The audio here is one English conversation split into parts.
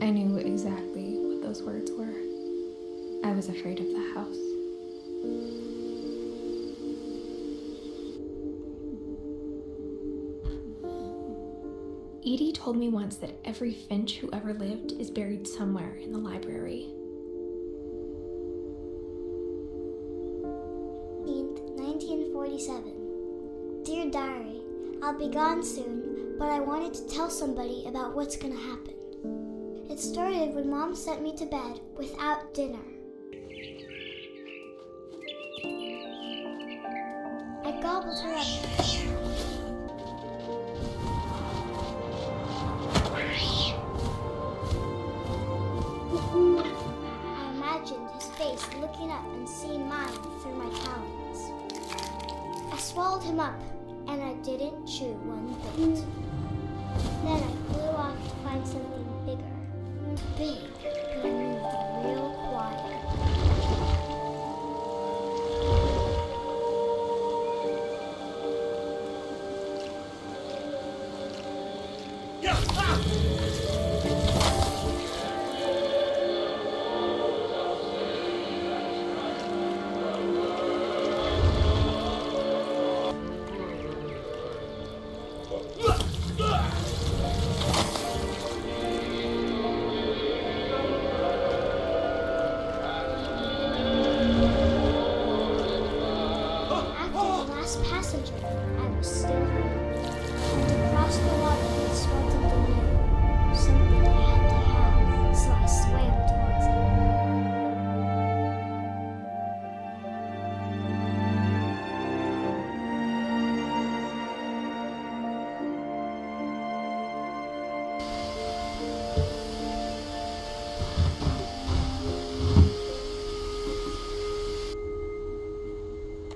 I knew exactly what those words were. I was afraid of the house. Edie told me once that every Finch who ever lived is buried somewhere in the library. 1947. Dear Diary, I'll be gone soon, but I wanted to tell somebody about what's gonna happen. It started when Mom sent me to bed without dinner. I gobbled her up. I imagined his face looking up and seeing mine through my talons. I swallowed him up, and I didn't chew one bit. Then I flew off to find something bigger. Big, but I mean real quiet. Passenger, I was still hungry. And to cross the water with something new, something I had to have, so I swam towards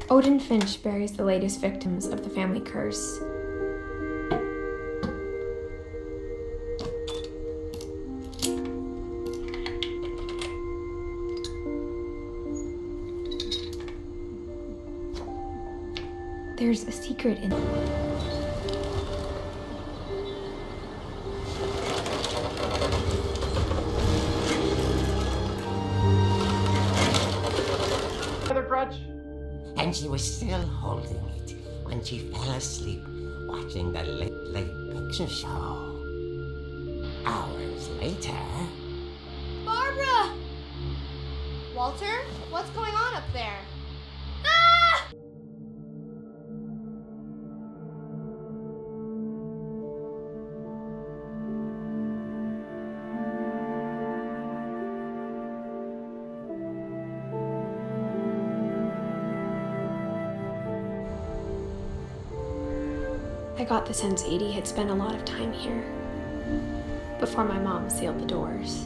Odin Finch buries the latest victims of the family curse. There's a secret in it. And she was still holding it when she fell asleep watching the late picture show. Hours later... Barbara! Walter, what's going on up there? Ah! I got the sense Edie had spent a lot of time here before my mom sealed the doors.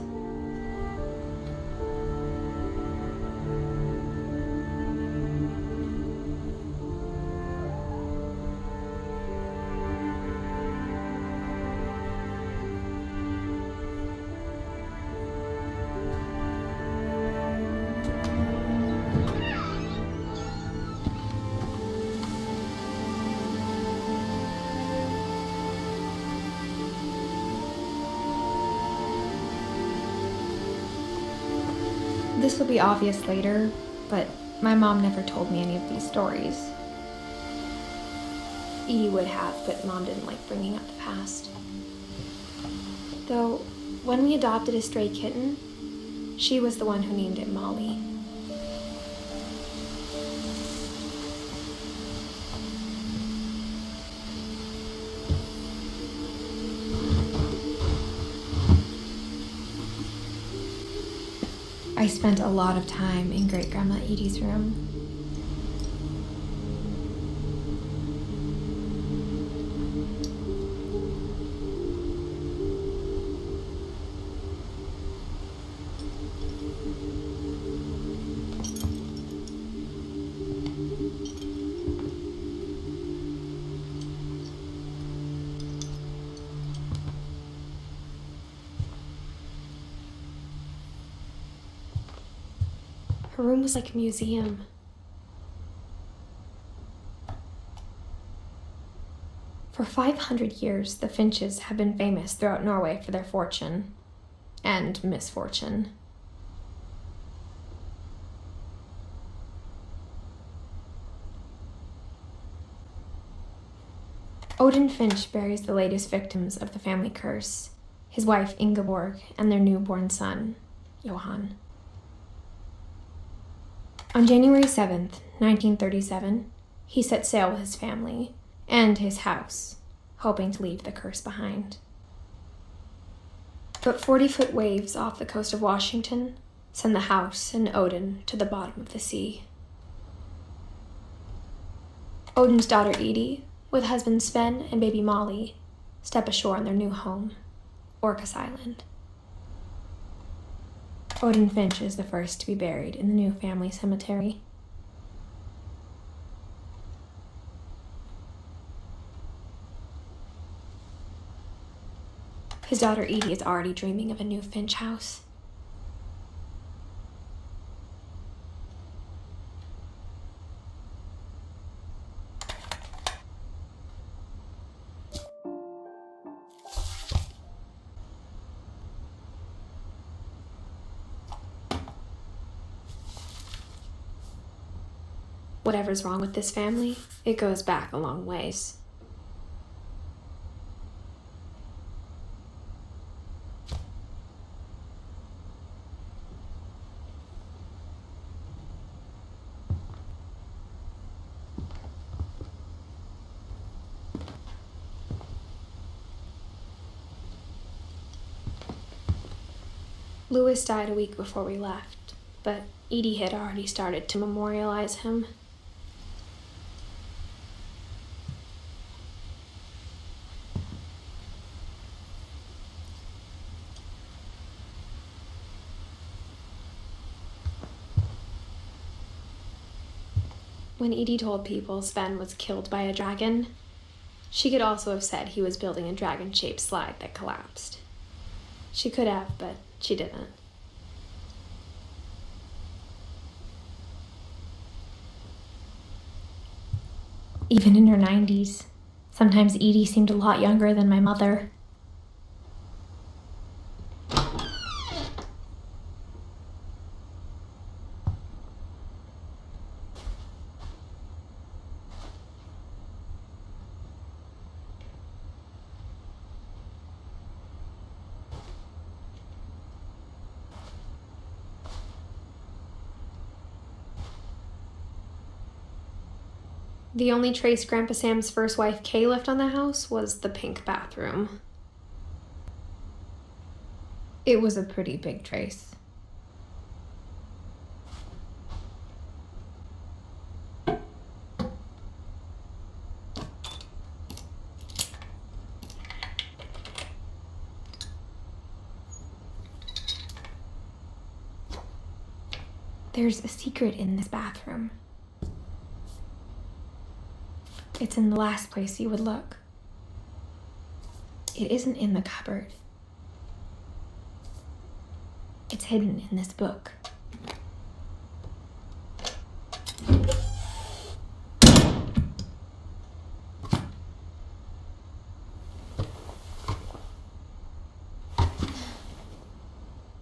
This will be obvious later, but my mom never told me any of these stories. Edie would have, but Mom didn't like bringing up the past. Though, when we adopted a stray kitten, she was the one who named it Molly. I spent a lot of time in Great-Grandma Edie's room. Her room was like a museum. For 500 years, the Finches have been famous throughout Norway for their fortune. and misfortune. Odin Finch buries the latest victims of the family curse, his wife Ingeborg and their newborn son, Johann. On January 7th, 1937, he set sail with his family and his house, hoping to leave the curse behind. But 40-foot waves off the coast of Washington send the house and Odin to the bottom of the sea. Odin's daughter Edie, with husband Sven and baby Molly, step ashore on their new home, Orcas Island. Odin Finch is the first to be buried in the new family cemetery. His daughter Edie is already dreaming of a new Finch house. Whatever's wrong with this family, it goes back a long ways. Louis died a week before we left, but Edie had already started to memorialize him. When Edie told people Sven was killed by a dragon, she could also have said he was building a dragon-shaped slide that collapsed. She could have, but she didn't. Even in her 90s, sometimes Edie seemed a lot younger than my mother. The only trace Grandpa Sam's first wife Kay left on the house was the pink bathroom. It was a pretty big trace. There's a secret in this bathroom. It's in the last place you would look. It isn't in the cupboard. It's hidden in this book.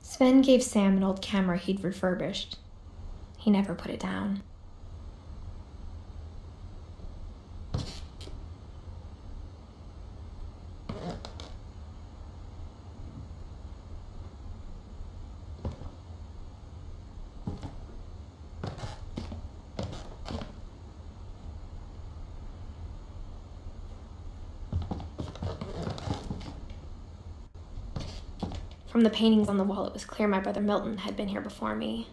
Sven gave Sam an old camera he'd refurbished. He never put it down. From the paintings on the wall, it was clear my brother Milton had been here before me.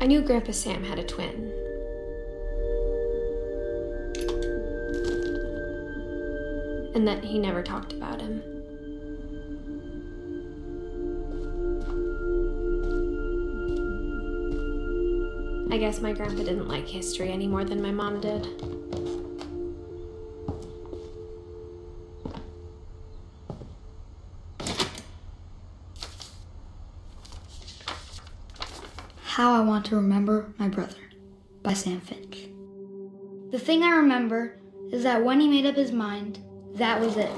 I knew Grandpa Sam had a twin. and that he never talked about him. I guess my grandpa didn't like history any more than my mom did. How I Want to Remember My Brother by Sam Finch. The thing I remember is that when he made up his mind, that was it.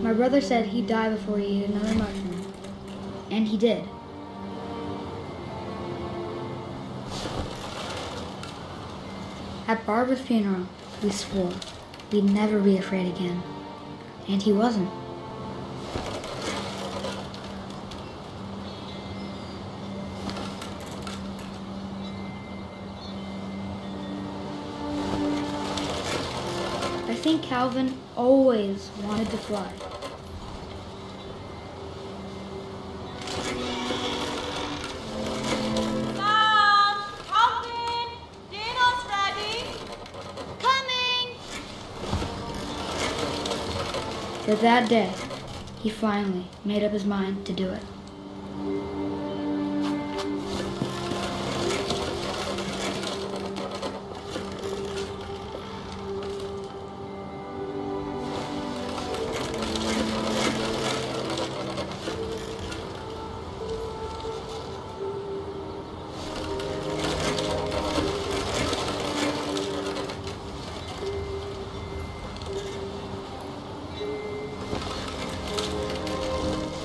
My brother said he'd die before he ate another mushroom, and he did. At Barbara's funeral, we swore we'd never be afraid again, and he wasn't. I think Calvin always wanted to fly. Mom! Calvin! Dinner's ready! Coming! But that day, he finally made up his mind to do it.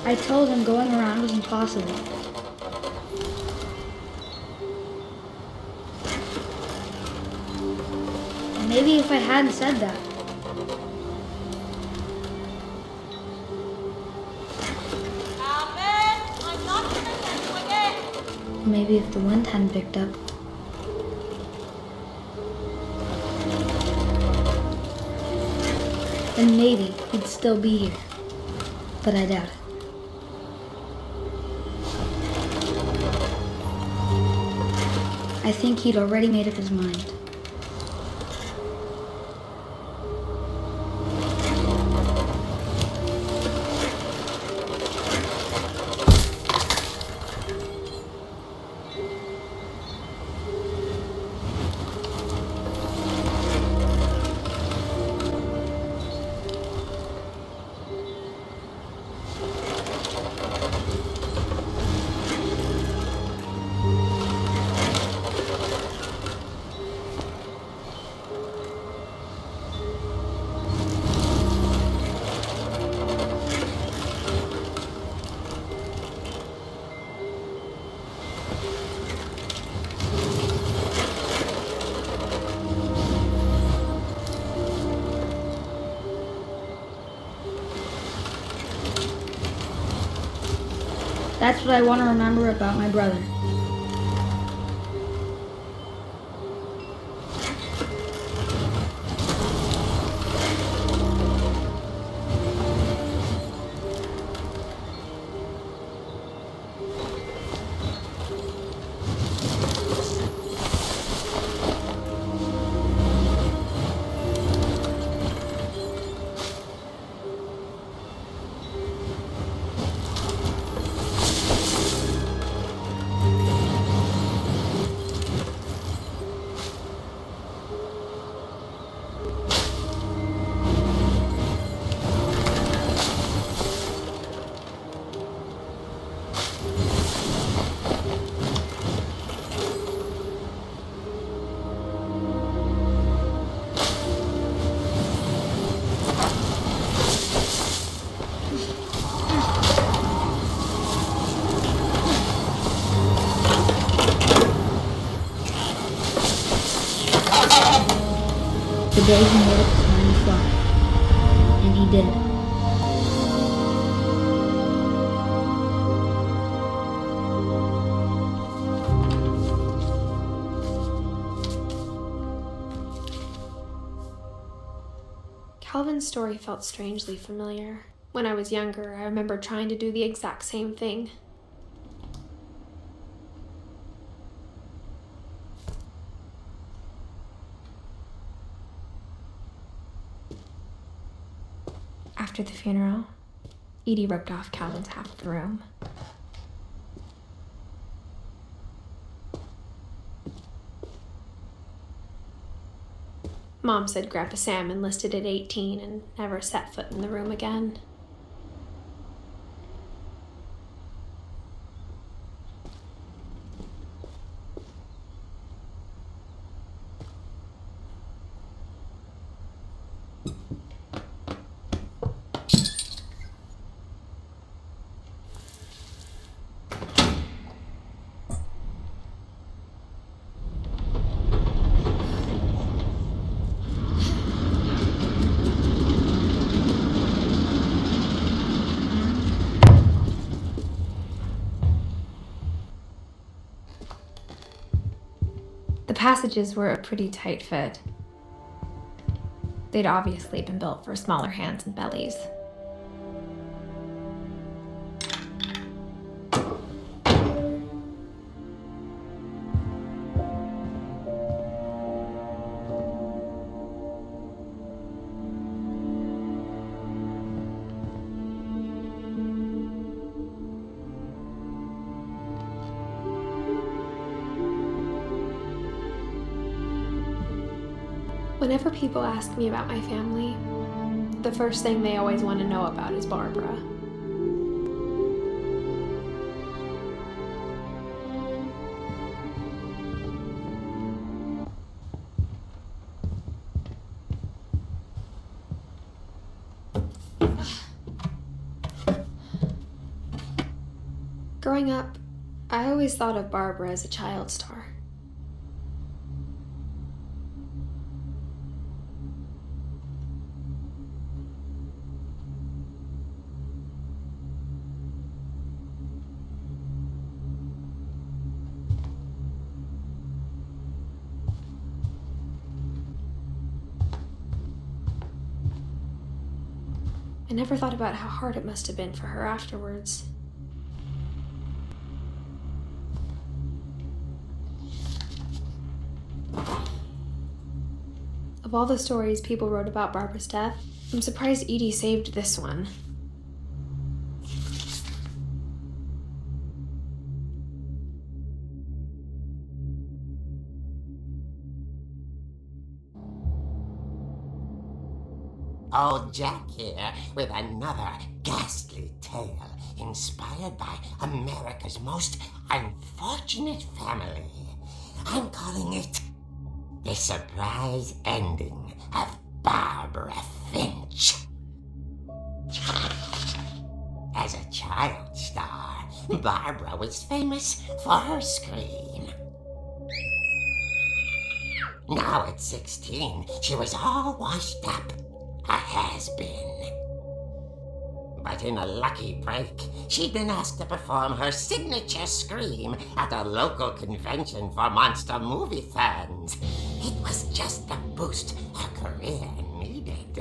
I told him going around was impossible. Maybe if I hadn't said that, Calvin! I'm not gonna send you again! maybe if the wind hadn't picked up, then maybe he'd still be here. But I doubt it. I think he'd already made up his mind. That's what I want to remember about my brother. The day he made up his mind to fly, and he did. Calvin's story felt strangely familiar. When I was younger, I remember trying to do the exact same thing. After the funeral, Edie roped off Calvin's half of the room. Mom said Grandpa Sam enlisted at 18 and never set foot in the room again. The passages were a pretty tight fit. They'd obviously been built for smaller hands and bellies. Whenever people ask me about my family, the first thing they always want to know about is Barbara. Growing up, I always thought of Barbara as a child star. I never thought about how hard it must have been for her afterwards. Of all the stories people wrote about Barbara's death, I'm surprised Edie saved this one. Old Jack here with another ghastly tale inspired by America's most unfortunate family. I'm calling it The Surprise Ending of Barbara Finch. As a child star, Barbara was famous for her scream. Now at 16, she was all washed up. A has-been. But in a lucky break, she'd been asked to perform her signature scream at a local convention for monster movie fans. It was just the boost her career needed.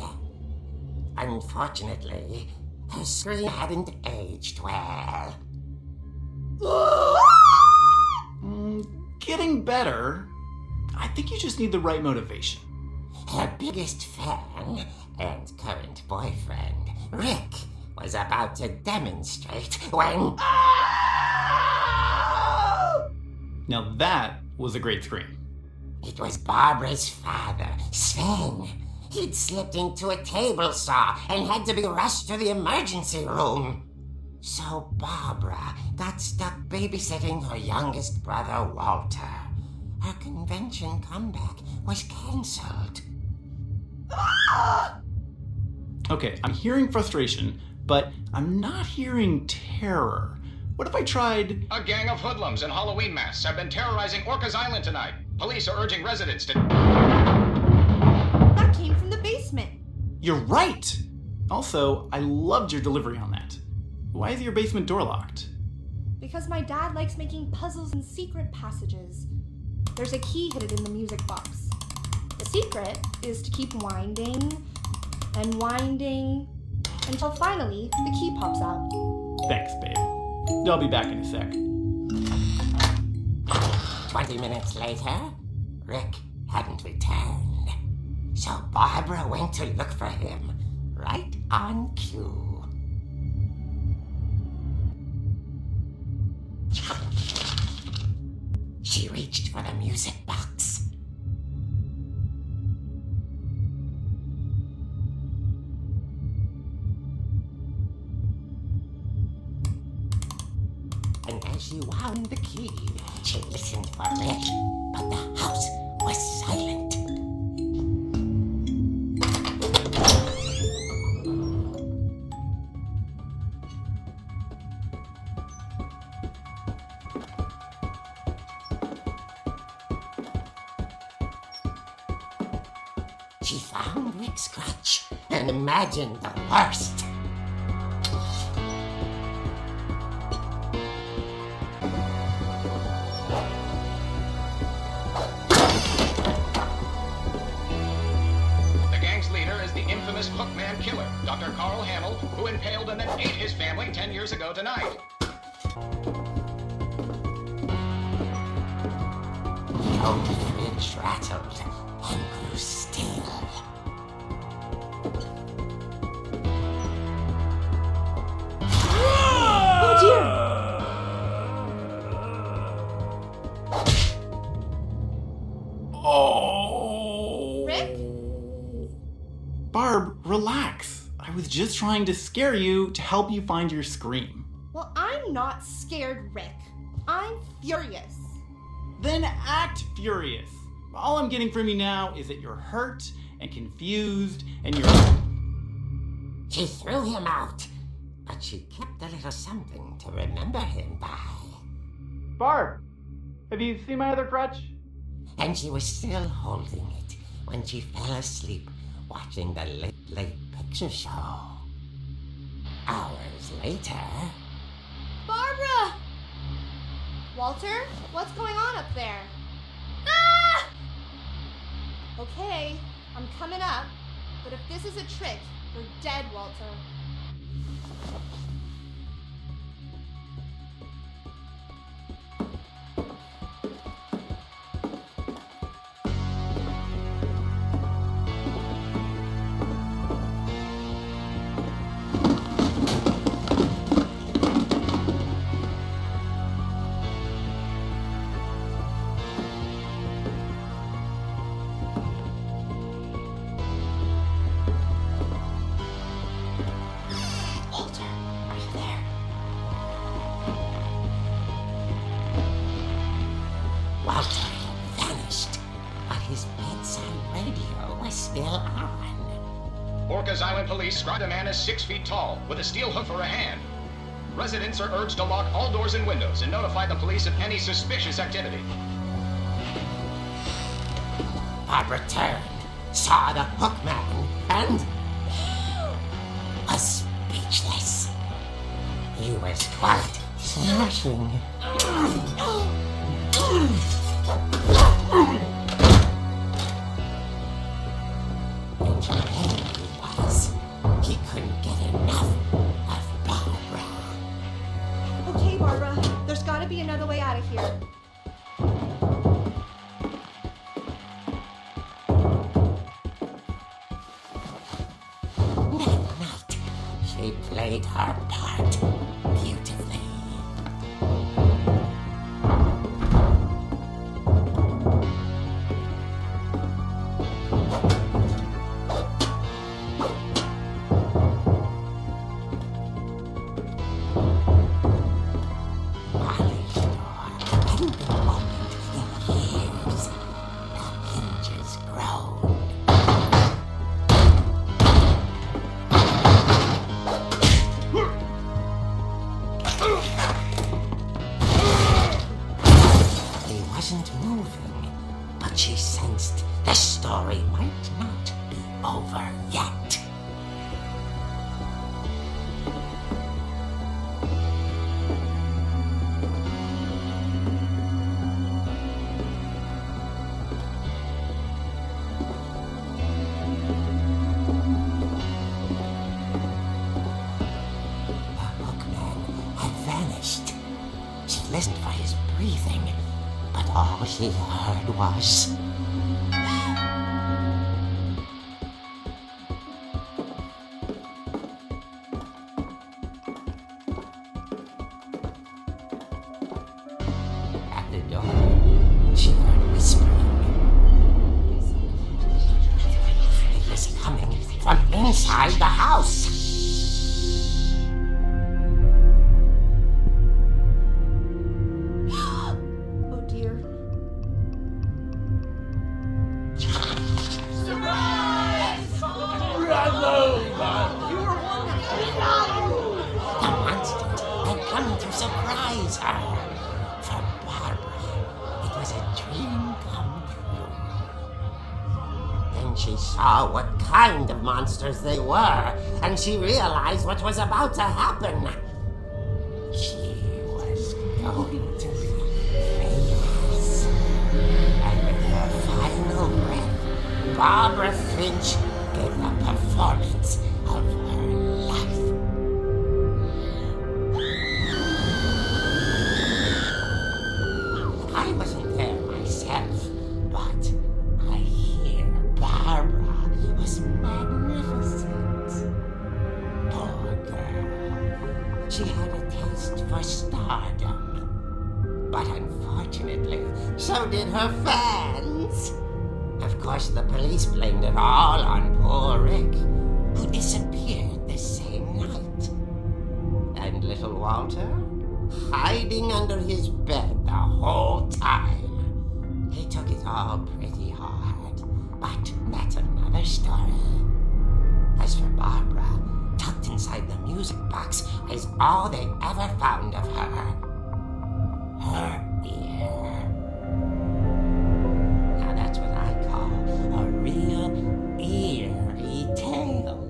Unfortunately, her scream hadn't aged well. Getting better. I think you just need the right motivation. Her biggest fan and current boyfriend, Rick, was about to demonstrate when... Now that was a great scream. It was Barbara's father, Sven. He'd slipped into a table saw and had to be rushed to the emergency room. So Barbara got stuck babysitting her youngest brother, Walter. Her convention comeback was cancelled. Okay, I'm hearing frustration, but I'm not hearing terror. What if I tried... A gang of hoodlums in Halloween masks have been terrorizing Orcas Island tonight. Police are urging residents to... That came from the basement. You're right! Also, I loved your delivery on that. Why is your basement door locked? Because my dad likes making puzzles and secret passages. There's a key hidden in the music box. The secret is to keep winding and winding until finally the key pops out. Thanks, babe. I'll be back in a sec. 20 minutes later, Rick hadn't returned. So Barbara went to look for him, right on cue. She reached for the music box. And as she wound the key, she listened for Rick, but the house was silent. She found Rick's crutch and imagined the worst. The gang's leader is the infamous Hookman killer, Dr. Carl Hamill, who impaled and then ate his family 10 years ago tonight. The old fridge rattled and grew still. Oh dear! Oh! Rick? Barb, relax. I was just trying to scare you to help you find your scream. Well, I'm not scared, Rick. I'm furious. Then act furious. All I'm getting from you now is that you're hurt and confused and you're... She threw him out, but she kept a little something to remember him by. Barb, have you seen my other crutch? And she was still holding it when she fell asleep watching the late picture show. Hours later... Barbara! Walter, what's going on up there? Ah! Okay, I'm coming up, but if this is a trick, you're dead, Walter. Walter had vanished, but his bedside radio was still on. Orcas Island police described a man as 6 feet tall, with a steel hook for a hand. Residents are urged to lock all doors and windows and notify the police of any suspicious activity. Barbara turned, saw the hook man, and was speechless. He was quite smashing. And where he was, he couldn't get enough of Barbara. Okay, Barbara, there's gotta be another way out of here. That night, she played her part beautifully. Molly's door hadn't been opened in years. The hinges groaned. He wasn't moving, but she sensed the story might not be over yet. all she heard was... At the door, she heard whispering. It was coming from inside the house. Oh dear. The monsters had come to surprise her. For Barbara, it was a dream come true. Then she saw what kind of monsters they were, and she realized what was about to happen. She was going to be famous. And with her final breath, Barbara Finch gave the performance of her life. I wasn't there myself, but I hear Barbara was magnificent. Poor girl. She had a taste for stardom. But unfortunately, so did her fans. Of course, the police blamed it all on poor Rick, who disappeared the same night. And little Walter, hiding under his bed the whole time. He took it all pretty hard, but that's another story. As for Barbara, tucked inside the music box is all they ever found of her. Her ear. Now that's what I call a real eerie tale.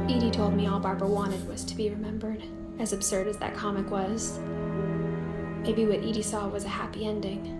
Edie told me all Barbara wanted was to be remembered, as absurd as that comic was. Maybe what Edie saw was a happy ending.